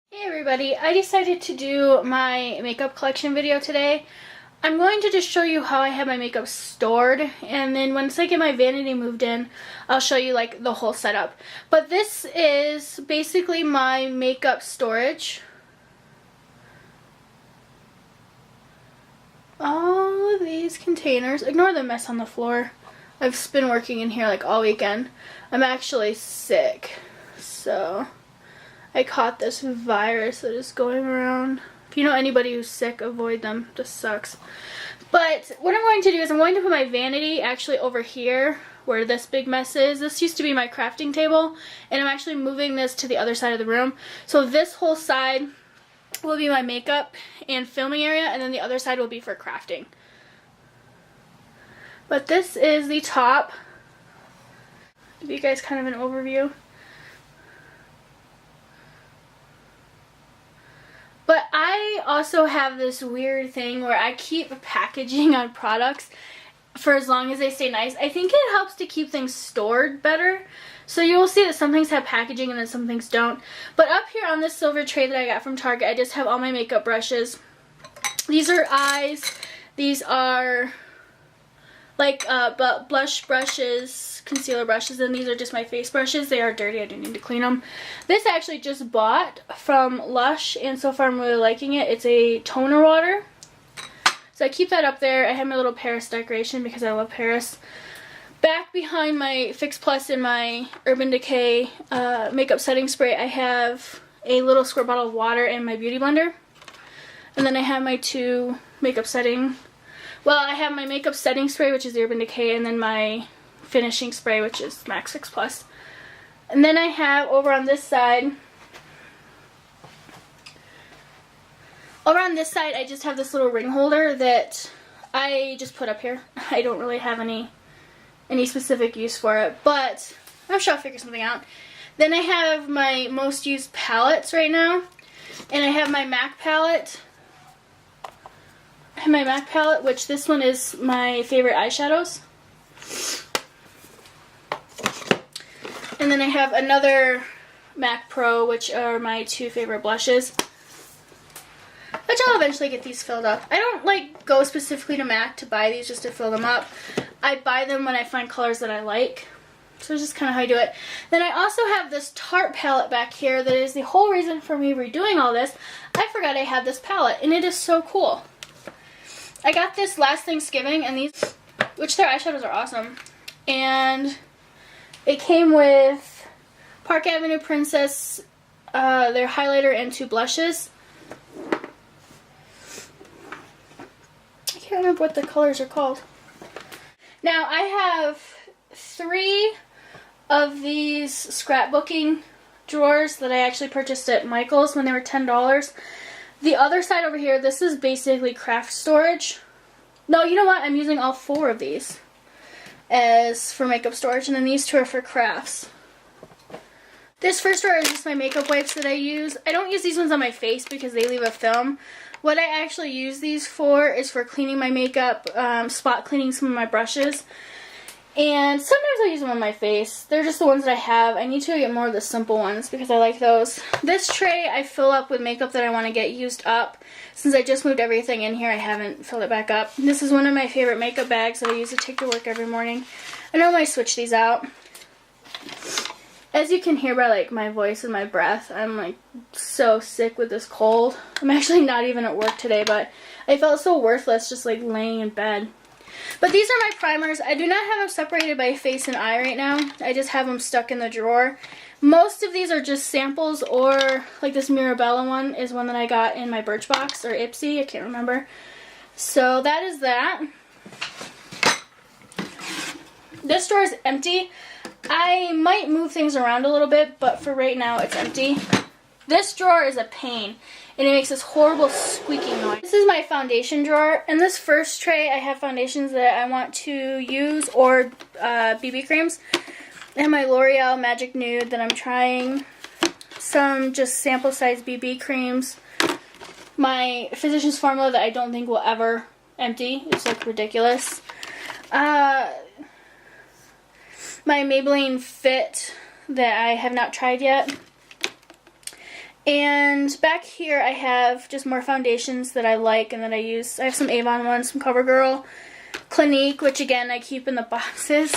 Hey everybody, I decided to do my makeup collection video today. I'm going to just show you how I have my makeup stored, and then once I get my vanity moved in, I'll show you like the whole setup. But this is basically my makeup storage. All of these containers, ignore the mess on the floor. I've been working in here like all weekend. I'm actually sick, so I caught this virus that is going around. If you know anybody who's sick, avoid them. This sucks. But what I'm going to do is I'm going to put my vanity actually over here where this big mess is. This used to be my crafting table, and I'm actually moving this to the other side of the room. So this whole side will be my makeup and filming area, and then the other side will be for crafting. But this is the top. Give you guys kind of an overview. But I also have this weird thing where I keep packaging on products for as long as they stay nice. I think it helps to keep things stored better. So you will see that some things have packaging and then some things don't. But up here on this silver tray that I got from Target, I just have all my makeup brushes. These are eyes. These are like blush brushes, concealer brushes, and these are just my face brushes. They are dirty, I do need to clean them. This I actually just bought from Lush, and so far I'm really liking it. It's a toner water. So I keep that up there. I have my little Paris decoration because I love Paris. Back behind my Fix Plus and my Urban Decay makeup setting spray, I have a little squirt bottle of water and my beauty blender. And then I have my two makeup setting. Well, I have my makeup setting spray, which is the Urban Decay, and then my finishing spray, which is MAC 6 Plus. And then I have over on this side, I just have this little ring holder that I just put up here. I don't really have any specific use for it, but I'm sure I'll figure something out. Then I have my most used palettes right now, and I have my MAC palette. I have my MAC palette, which this one is my favorite eyeshadows. And then I have another MAC Pro, which are my two favorite blushes. Which I'll eventually get these filled up. I don't like go specifically to MAC to buy these just to fill them up. I buy them when I find colors that I like. So it's just kind of how I do it. Then I also have this Tarte palette back here that is the whole reason for me redoing all this. I forgot I had this palette, and it is so cool. I got this last Thanksgiving, and these, which their eyeshadows are awesome, and it came with Park Avenue Princess, their highlighter and two blushes. I can't remember what the colors are called. Now I have 3 of these scrapbooking drawers that I actually purchased at Michael's when they were $10. The other side over here, this is basically craft storage. No, you know what? I'm using all 4 of these as for makeup storage, and then these 2 are for crafts. This first drawer is just my makeup wipes that I use. I don't use these ones on my face because they leave a film. What I actually use these for is for cleaning my makeup, spot cleaning some of my brushes. And sometimes I use them on my face. They're just the ones that I have. I need to get more of the simple ones because I like those. This tray I fill up with makeup that I want to get used up. Since I just moved everything in here, I haven't filled it back up. This is one of my favorite makeup bags that I use to take to work every morning. I normally switch these out. As you can hear by like my voice and my breath, I'm like so sick with this cold. I'm actually not even at work today, but I felt so worthless just like laying in bed. But these are my primers. I do not have them separated by face and eye right now. I just have them stuck in the drawer. Most of these are just samples, or like this Mirabella one is one that I got in my Birchbox or Ipsy. I can't remember. So that is that. This drawer is empty. I might move things around a little bit, but for right now it's empty. This drawer is a pain, and it makes this horrible squeaking noise. This is my foundation drawer. In this first tray, I have foundations that I want to use, or BB creams. I have my L'Oreal Magic Nude that I'm trying. Some just sample size BB creams. My Physicians Formula that I don't think will ever empty. It's like ridiculous. My Maybelline Fit that I have not tried yet. And back here I have just more foundations that I like and that I use. I have some Avon ones from CoverGirl, Clinique, which again I keep in the boxes.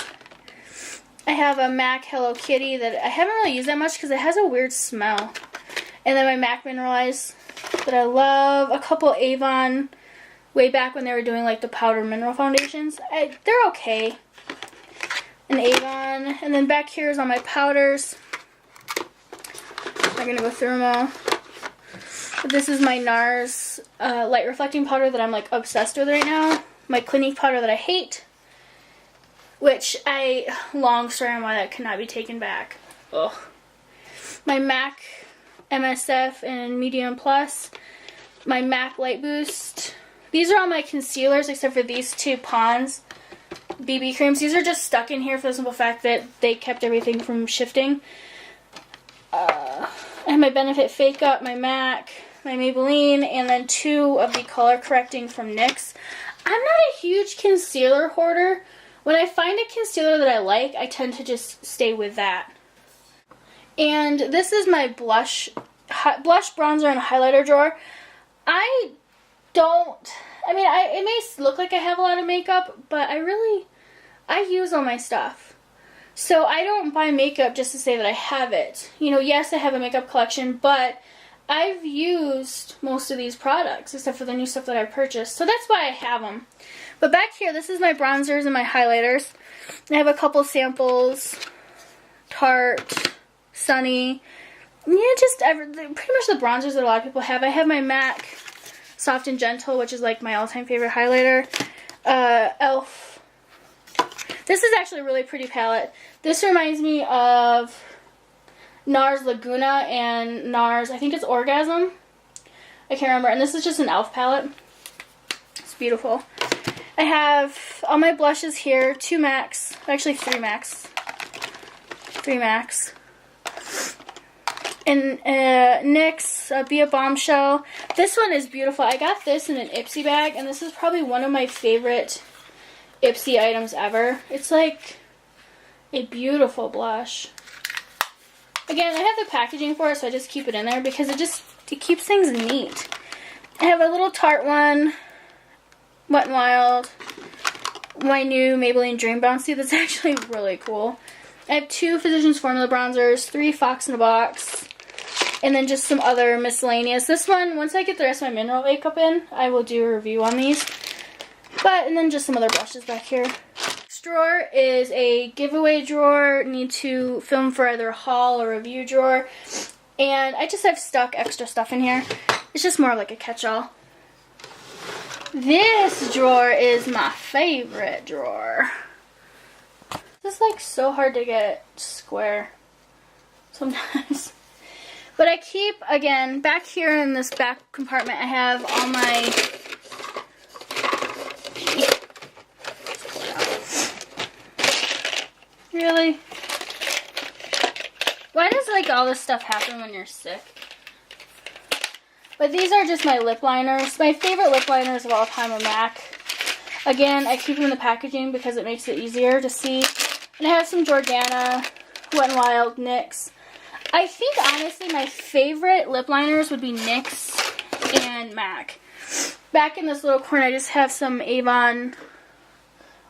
I have a MAC Hello Kitty that I haven't really used that much because it has a weird smell. And then my MAC Mineralize that I love. A couple Avon way back when they were doing like the powder mineral foundations. They're okay. An Avon. And then back here is all my powders. I'm going to go through them all. But this is my NARS light reflecting powder that I'm like obsessed with right now. My Clinique powder that I hate. Which long story on why that cannot be taken back. Ugh. My MAC MSF and Medium Plus. My MAC Light Boost. These are all my concealers except for these two Pond's BB creams. These are just stuck in here for the simple fact that they kept everything from shifting. I have my Benefit Fake Up, my MAC, my Maybelline, and then two of the color correcting from NYX. I'm not a huge concealer hoarder. When I find a concealer that I like, I tend to just stay with that. And this is my blush, bronzer, and highlighter drawer. It may look like I have a lot of makeup, but I use all my stuff. So I don't buy makeup just to say that I have it. You know, yes, I have a makeup collection, but I've used most of these products, except for the new stuff that I purchased. So that's why I have them. But back here, this is my bronzers and my highlighters. I have a couple samples. Tarte, Sunny. Yeah, pretty much the bronzers that a lot of people have. I have my MAC Soft and Gentle, which is like my all-time favorite highlighter. e.l.f. This is actually a really pretty palette. This reminds me of NARS Laguna and NARS, I think it's Orgasm. I can't remember. And this is just an e.l.f. palette. It's beautiful. I have all my blushes here. 2 MACs. Actually 3 MACs. 3 MACs. And NYX, Be a Bombshell. This one is beautiful. I got this in an Ipsy bag, and this is probably one of my favorite Ipsy items ever. It's like a beautiful blush. Again, I have the packaging for it, so I just keep it in there because it keeps things neat. I have a little Tarte one, Wet n Wild, my new Maybelline Dream Bouncy that's actually really cool. I have 2 Physicians Formula bronzers, 3 Fox in a Box, and then just some other miscellaneous. This one, once I get the rest of my mineral makeup in, I will do a review on these. And then just some other brushes back here. This drawer is a giveaway drawer. Need to film for either a haul or review drawer. And I just have stuck extra stuff in here. It's just more like a catch-all. This drawer is my favorite drawer. This is like so hard to get square sometimes. But I keep, again, back here in this back compartment, I have all my Really? Why does like all this stuff happen when you're sick? But these are just my lip liners. My favorite lip liners of all time are MAC. Again, I keep them in the packaging because it makes it easier to see. And I have some Jordana, Wet n Wild, NYX. I think honestly my favorite lip liners would be NYX and MAC. Back in this little corner I just have some Avon,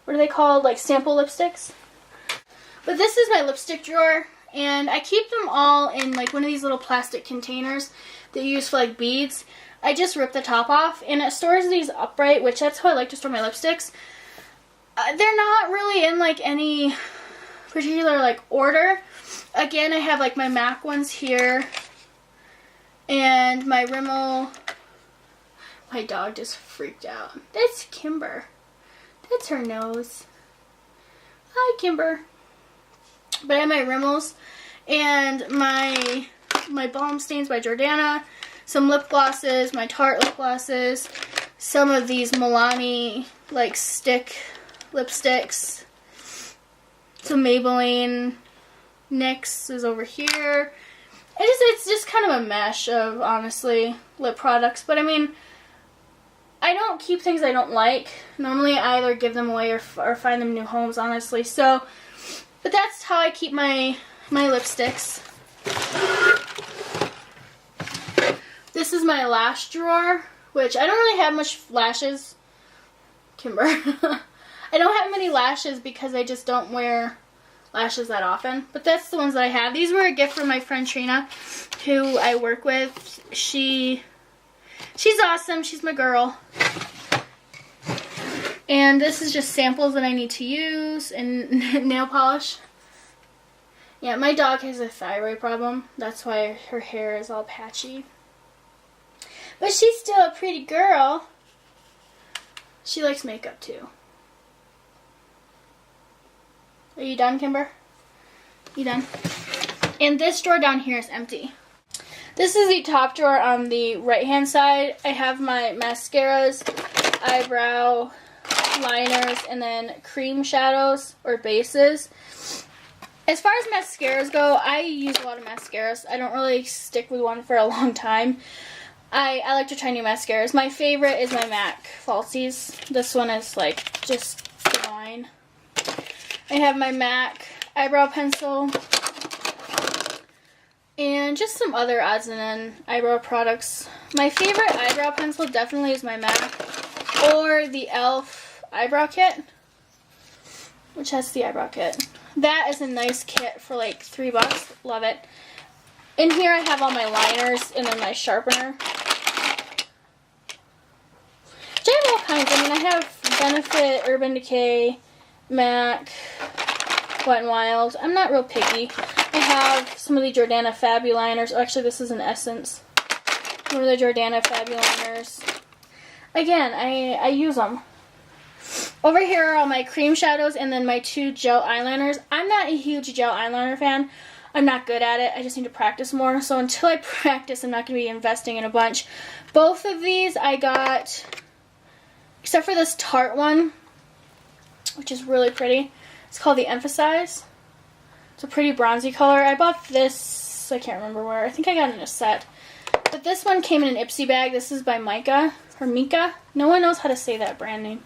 what are they called? Like sample lipsticks. But this is my lipstick drawer, and I keep them all in like one of these little plastic containers that you use for like beads. I just rip the top off, and it stores these upright, which that's how I like to store my lipsticks. They're not really in like any particular like order. Again, I have like my MAC ones here, and my Rimmel. My dog just freaked out. That's Kimber. That's her nose. Hi, Kimber. But I have my Rimmels and my Balm Stains by Jordana, some lip glosses, my Tarte lip glosses, some of these Milani like stick lipsticks, some Maybelline, NYX is over here. It's just kind of a mesh of, honestly, lip products. But I mean, I don't keep things I don't like. Normally I either give them away or find them new homes, honestly. So, but that's how I keep my lipsticks. this is my lash drawer, which I don't really have much lashes. Kimber. I don't have many lashes because I just don't wear lashes that often. But that's the ones that I have. These were a gift from my friend Trina, who I work with. She's awesome. She's my girl. And this is just samples that I need to use, and nail polish. Yeah, my dog has a thyroid problem. That's why her hair is all patchy. But she's still a pretty girl. She likes makeup too. Are you done, Kimber? You done? And this drawer down here is empty. This is the top drawer on the right-hand side. I have my mascaras, eyebrow liners, and then cream shadows or bases. As far as mascaras go, I use a lot of mascaras. I don't really stick with one for a long time. I like to try new mascaras. My favorite is my MAC Falsies. This one is like just divine. I have my MAC eyebrow pencil and just some other odds and ends eyebrow products. My favorite eyebrow pencil definitely is my MAC or the e.l.f. eyebrow kit, which has the eyebrow kit. That is a nice kit for like $3. Love it. In here I have all my liners and then my sharpener. Which I have all kinds. I mean, I have Benefit, Urban Decay, MAC, Wet n Wild. I'm not real picky. I have some of the Jordana Fabu liners. Oh, actually, this is an Essence. One of the Jordana Fabu liners. Again, I use them. Over here are all my cream shadows and then my 2 gel eyeliners. I'm not a huge gel eyeliner fan. I'm not good at it. I just need to practice more. So until I practice, I'm not going to be investing in a bunch. Both of these I got, except for this Tarte one, which is really pretty. It's called the Emphasize. It's a pretty bronzy color. I bought this, I can't remember where. I think I got it in a set. But this one came in an Ipsy bag. This is by Mika, or Mika. No one knows how to say that brand name.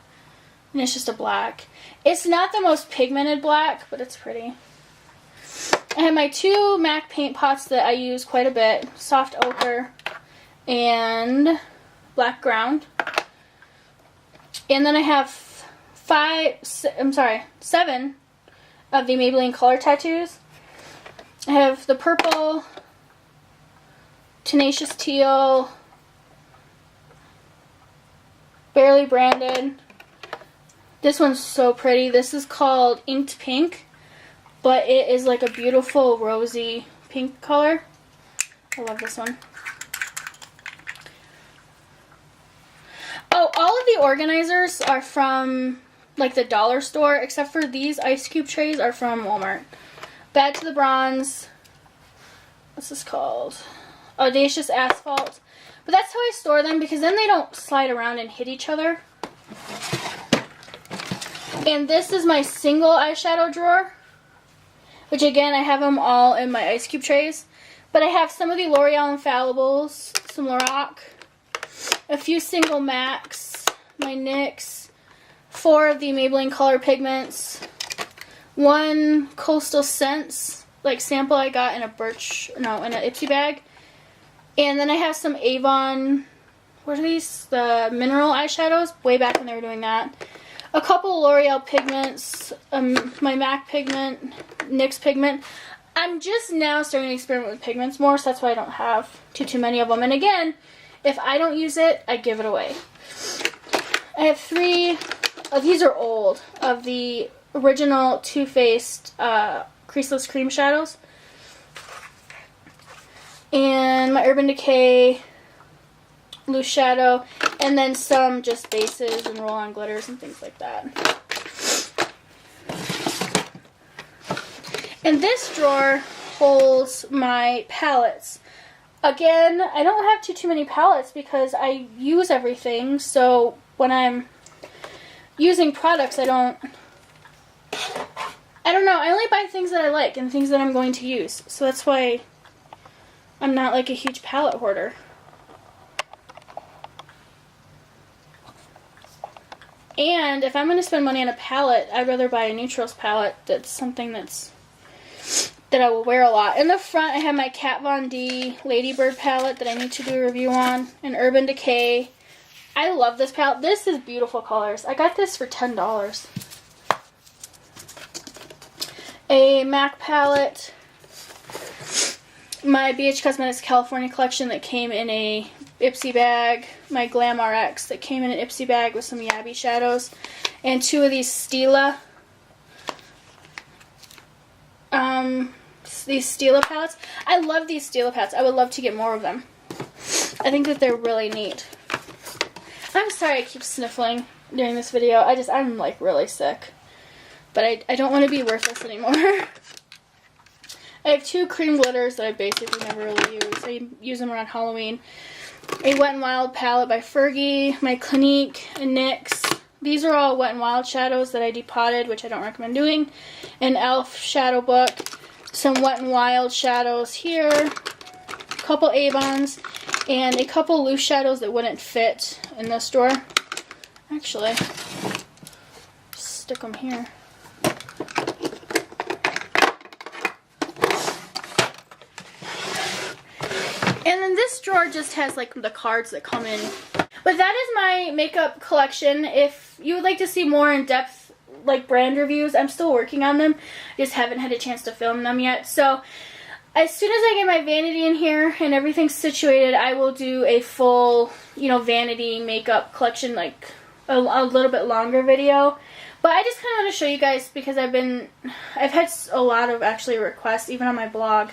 And it's just a black. It's not the most pigmented black, but it's pretty. I have my 2 MAC paint pots that I use quite a bit. Soft ochre and black ground. And then I have 7 of the Maybelline Color Tattoos. I have the purple, Tenacious Teal, Barely Branded. This one's so pretty. This is called Inked Pink, but it is like a beautiful rosy pink color. I love this one. Oh, all of the organizers are from like the dollar store, except for these ice cube trays are from Walmart. Bad to the Bronze. What's this called? Audacious Asphalt. But that's how I store them because then they don't slide around and hit each other. And this is my single eyeshadow drawer, which again, I have them all in my ice cube trays. But I have some of the L'Oreal Infallibles, some Lorac, a few single MACs, my NYX, 4 of the Maybelline Color Pigments, 1 Coastal Scents, like sample I got in a in an Ipsy bag. And then I have some Avon, what are these? The mineral eyeshadows, way back when they were doing that. A couple L'Oreal pigments, my MAC pigment, NYX pigment. I'm just now starting to experiment with pigments more, so that's why I don't have too many of them. And again, if I don't use it, I give it away. I have 3, these are old, of the original Too Faced Creaseless Cream Shadows. And my Urban Decay loose shadow, and then some just bases and roll-on glitters and things like that. And this drawer holds my palettes. Again, I don't have too many palettes because I use everything, so when I'm using products, I don't know, I only buy things that I like and things that I'm going to use, so that's why I'm not like a huge palette hoarder. And if I'm going to spend money on a palette, I'd rather buy a neutrals palette that's something that that I will wear a lot. In the front, I have my Kat Von D Ladybird palette that I need to do a review on, and Urban Decay. I love this palette. This is beautiful colors. I got this for $10. A MAC palette. My BH Cosmetics California collection that came in a Ipsy bag. My Glam RX that came in an Ipsy bag with some Yabby shadows. And 2 of these Stila. These Stila palettes. I love these Stila palettes. I would love to get more of them. I think that they're really neat. I'm sorry I keep sniffling during this video. I'm like really sick. But I don't want to be worthless anymore. I have 2 cream glitters that I basically never really use. I use them around Halloween. A Wet n Wild palette by Fergie. My Clinique and NYX. These are all Wet n Wild shadows that I depotted, which I don't recommend doing. An e.l.f. shadow book. Some Wet n Wild shadows here. A couple Avons. And a couple loose shadows that wouldn't fit in this drawer. Actually, stick them here. And then this drawer just has like the cards that come in. But that is my makeup collection. If you would like to see more in-depth like brand reviews, I'm still working on them. I just haven't had a chance to film them yet. So as soon as I get my vanity in here and everything's situated, I will do a full, vanity makeup collection, like a little bit longer video. But I just kind of want to show you guys because I've had a lot of actually requests, even on my blog,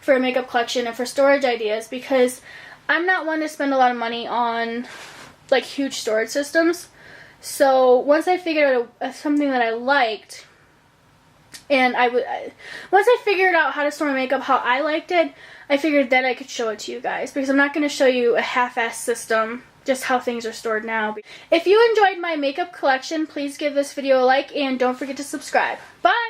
for a makeup collection and for storage ideas, because I'm not one to spend a lot of money on like huge storage systems. So once I figured out something that I liked, and once I figured out how to store my makeup how I liked it, I figured then I could show it to you guys, because I'm not going to show you a half-assed system, just how things are stored now. If you enjoyed my makeup collection, please give this video a like and don't forget to subscribe. Bye!